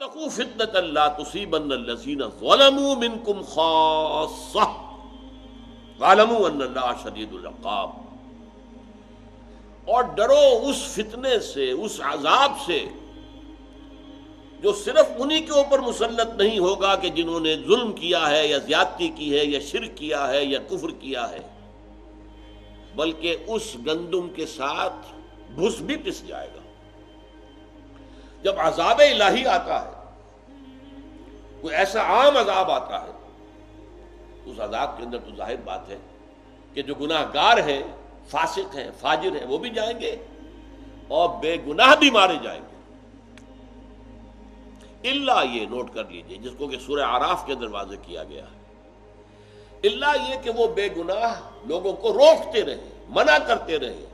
واتقوا فتنة لا تصيبن الذين ظلموا منكم خاصة واعلموا ان اللہ شدید العقاب. اور ڈرو اس فتنے سے، اس عذاب سے جو صرف انہی کے اوپر مسلط نہیں ہوگا کہ جنہوں نے ظلم کیا ہے یا زیادتی کی ہے یا شرک کیا ہے یا کفر کیا ہے، بلکہ اس گندم کے ساتھ بھس بھی پس جائے گا. جب عذاب الہی آتا ہے، کوئی ایسا عام عذاب آتا ہے، اس عذاب کے اندر تو ظاہر بات ہے کہ جو گناہ گار ہیں، فاسق ہیں، فاجر ہیں، وہ بھی جائیں گے اور بے گناہ بھی مارے جائیں گے. اللہ یہ نوٹ کر لیجئے جس کو کہ سورہ اعراف کے اندر واضح کیا گیا ہے، اللہ یہ کہ وہ بے گناہ لوگوں کو روکتے رہیں، منع کرتے رہیں،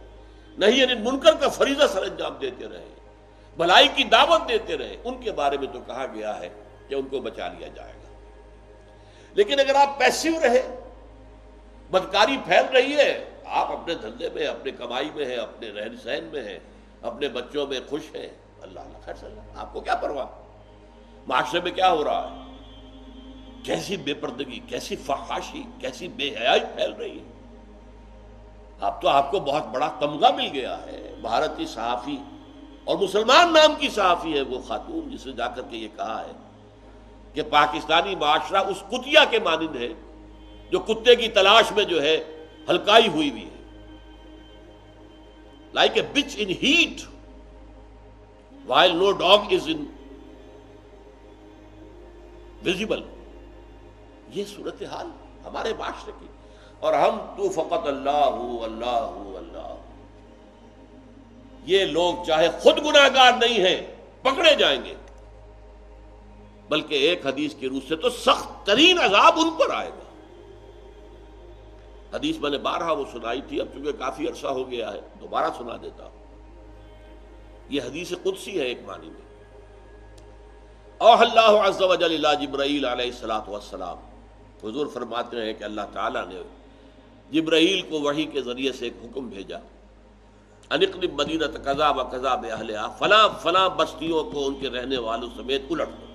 نہیں یعنی منکر کا فریضہ سر انجام دیتے رہیں، بھلائی کی دعوت دیتے رہیں، ان کے بارے میں تو کہا گیا ہے کہ ان کو بچا لیا جائے گا. لیکن اگر آپ پیسیو رہے، بدکاری پھیل رہی ہے، آپ اپنے دھندے میں، اپنے کمائی میں ہیں، اپنے رہن سہن میں ہیں، اپنے بچوں میں خوش ہیں، اللہ اللہ خیر صلی اللہ، آپ کو کیا پرواہ؟ معاشرے میں کیا ہو رہا ہے، کیسی بے پردگی، کیسی فحاشی، کیسی بے حیائی پھیل رہی ہے. آپ کو بہت بڑا تمغہ مل گیا ہے. بھارتی صحافی اور مسلمان نام کی صحافی ہے وہ خاتون جس نے جا کر کے یہ کہا ہے کہ پاکستانی معاشرہ اس کتیا کے مانند ہے جو کتے کی تلاش میں جو ہے ہلکائی ہوئی ہے. like a bitch in heat while no dog is in visible. یہ صورتحال ہمارے معاشرے کی، اور ہم تو فقط اللہ اللہ اللہ. یہ لوگ چاہے خود گناہگار نہیں ہیں پکڑے جائیں گے، بلکہ ایک حدیث کی روح سے تو سخت ترین عذاب ان پر آئے گا. حدیث میں نے بارہا وہ سنائی تھی، اب چونکہ کافی عرصہ ہو گیا ہے دوبارہ سنا دیتا ہوں. یہ حدیث قدسی ہے ایک معنی میں. اوحى اللہ عز وجل الی جبرائیل علیہ الصلوۃ والسلام، حضور فرماتے ہیں کہ اللہ تعالیٰ نے جبرائیل کو وحی کے ذریعے سے ایک حکم بھیجا، ان اقلب مدینہ کذا و کذا باہلھا، فلاں فلاں بستیوں کو ان کے رہنے والوں سمیت الٹ دو.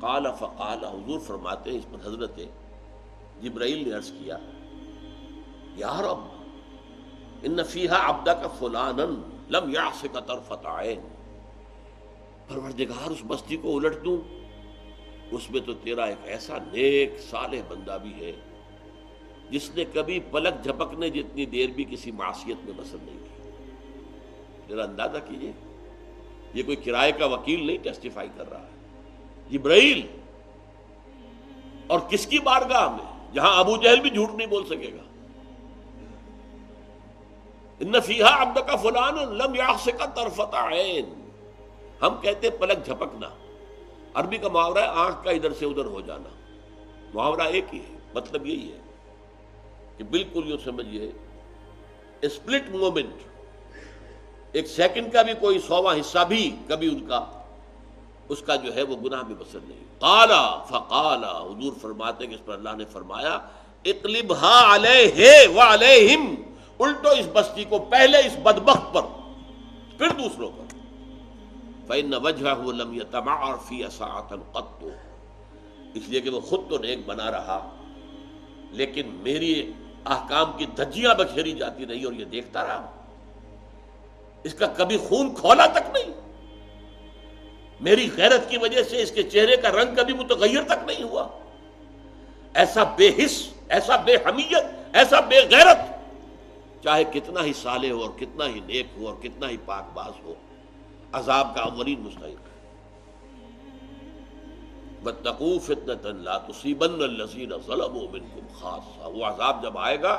قال فقال، حضور فرماتے ہیں اس پر حضرت جبرائیل نے عرض کیا، یا رب ان فیہا عبدک فلانا لم یعصک طرفۃ عین. پروردگار اس بستی کو الٹ دوں، اس میں تو تیرا ایک ایسا نیک صالح بندہ بھی ہے جس نے کبھی پلک جھپکنے جتنی دیر بھی کسی معصیت میں بسر نہیں کی. ذرا اندازہ کیجئے، یہ کوئی کرائے کا وکیل نہیں ٹیسٹیفائی کر رہا ہے، جبرائیل. اور کس کی بارگاہ میں؟ جہاں ابو جہل بھی جھوٹ نہیں بول سکے گا. ان فیہا عبدک فلانا لم یعصک طرفۃ عین. ہم کہتے ہیں پلک جھپکنا، عربی کا محاورہ ہے آنکھ کا ادھر سے ادھر ہو جانا. محاورہ ایک ہی ہے، مطلب یہی ہے کہ بالکل یوں سمجھیے اسپلٹ مومنٹ، ایک سیکنڈ کا بھی کوئی 100واں حصہ بھی کبھی ان کا اس کا جو ہے وہ گناہ میں بسر نہیں. قال فقال، حضور فرماتے کہ اس پر اللہ نے فرمایا، اقلبها علیہ وعلیہم، الٹو اس بستی کو پہلے اس بدبخت پر پھر دوسروں پر. فإن وجهه لم يتمعر في ساعة قط، اس لیے کہ وہ خود تو نیک بنا رہا لیکن میری احکام کی دھجیاں بکھیری جاتی رہی اور یہ دیکھتا رہا. اس کا کبھی خون کھولا تک نہیں، میری غیرت کی وجہ سے اس کے چہرے کا رنگ کبھی متغیر تک نہیں ہوا. ایسا بے حس، ایسا بے حمیت، ایسا بے غیرت، چاہے کتنا ہی صالح ہو اور کتنا ہی نیک ہو اور کتنا ہی پاک باز ہو، عذاب کا اولین مستحق ہے. واتقوا فتنة لا تصيبن الذين ظلموا منكم خاصة. وہ عذاب جب آئے گا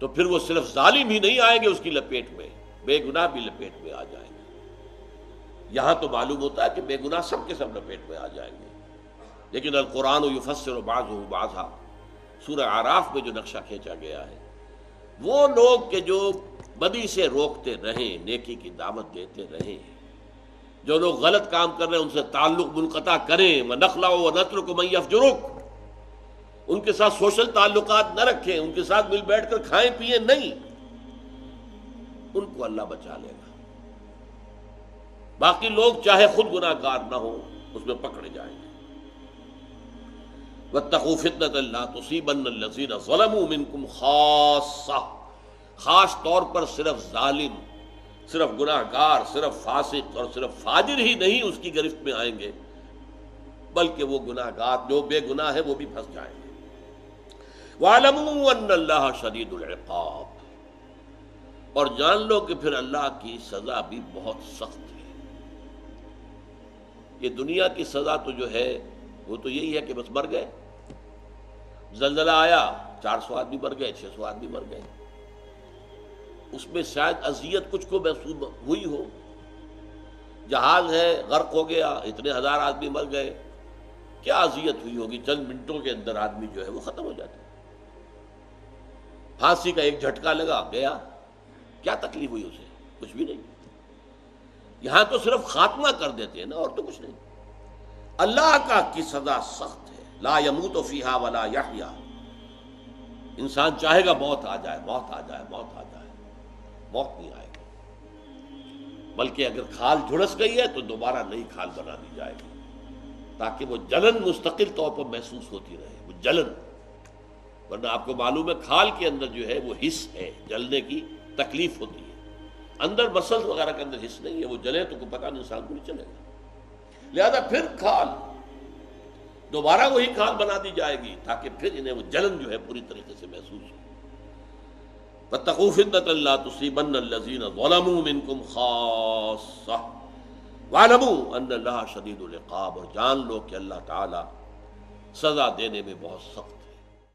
تو پھر وہ صرف ظالم ہی نہیں آئیں گے اس کی لپیٹ میں، بے گناہ بھی لپیٹ میں آ جائیں گے. یہاں تو معلوم ہوتا ہے کہ بے گناہ سب کے سب لپیٹ میں آ جائیں گے، لیکن القرآن یفسر بعضه بعضا، سورہ اعراف میں جو نقشہ کھینچا گیا ہے، وہ لوگ کہ جو بدی سے روکتے رہیں، نیکی کی دعوت دیتے رہیں، جو لوگ غلط کام کر رہے ہیں ان سے تعلق منقطع کریں. وَنَخْلَعُ وَنَتْرُكُ مَن يَفْجُرُكُ، ان کے ساتھ سوشل تعلقات نہ رکھیں، ان کے ساتھ مل بیٹھ کر کھائیں پیئیں نہیں، ان کو اللہ بچا لے گا. باقی لوگ چاہے خود گناہ گار نہ ہو اس میں پکڑے جائیں گے۔ واتقوا فتنة لا تصيبن الذين ظلموا منكم خاصة، خاص طور پر صرف ظالم، صرف گناہ گار، صرف فاسق اور صرف فاجر ہی نہیں اس کی گرفت میں آئیں گے، بلکہ وہ گناہ گار جو بے گناہ ہے وہ بھی پھنس جائیں گے۔ وَاعْلَمُوا أَنَّ اللَّهَ شَدِيدُ الْعِقَابِ، اور جان لو کہ پھر اللہ کی سزا بھی بہت سخت ہے۔ یہ دنیا کی سزا تو جو ہے وہ تو یہی ہے کہ بس مر گئے، زلزلہ آیا 400 آدمی مر گئے، 600 آدمی مر گئے، اس میں شاید اذیت کچھ کو محسوس ہوئی ہو، جہاز ہے غرق ہو گیا، اتنے ہزار آدمی مر گئے، کیا اذیت ہوئی ہوگی؟ چند منٹوں کے اندر آدمی جو ہے وہ ختم ہو جاتا ہے، پھانسی کا ایک جھٹکا لگا گیا، کیا تکلیف ہوئی اسے؟ کچھ بھی نہیں۔ یہاں تو صرف خاتمہ کر دیتے ہیں نا، اور تو کچھ نہیں۔ اللہ کا کی سزا سخت ہے، لا یموت فیہا ولا یحیا، انسان چاہے گا موت آ جائے، موت آ جائے، موت آ جائے، موت نہیں آئے گی، بلکہ اگر کھال جھڑس گئی ہے تو دوبارہ نئی کھال بنا دی جائے گی، تاکہ وہ جلن مستقل طور پر محسوس ہوتی رہے، وہ جلن، ورنہ آپ کو معلوم ہے کھال کے اندر جو ہے وہ حس ہے، جلنے کی تکلیف ہوتی ہے، اندر مسلس وغیرہ کے اندر حس نہیں ہے، وہ جلے تو کوئی پتہ نہیں انسان کو نہیں چلے گا، لہذا پھر کھال دوبارہ وہی کھال بنا دی جائے گی تاکہ پھر انہیں وہ جلن جو ہے پوری طریقے سے محسوس ہو۔ واتقوا فتنة لا تصيبن الذين ظلموا منكم خاصة واعلموا ان اللہ شدید العقاب، اور جان لو کہ اللہ تعالی سزا دینے میں بہت سخت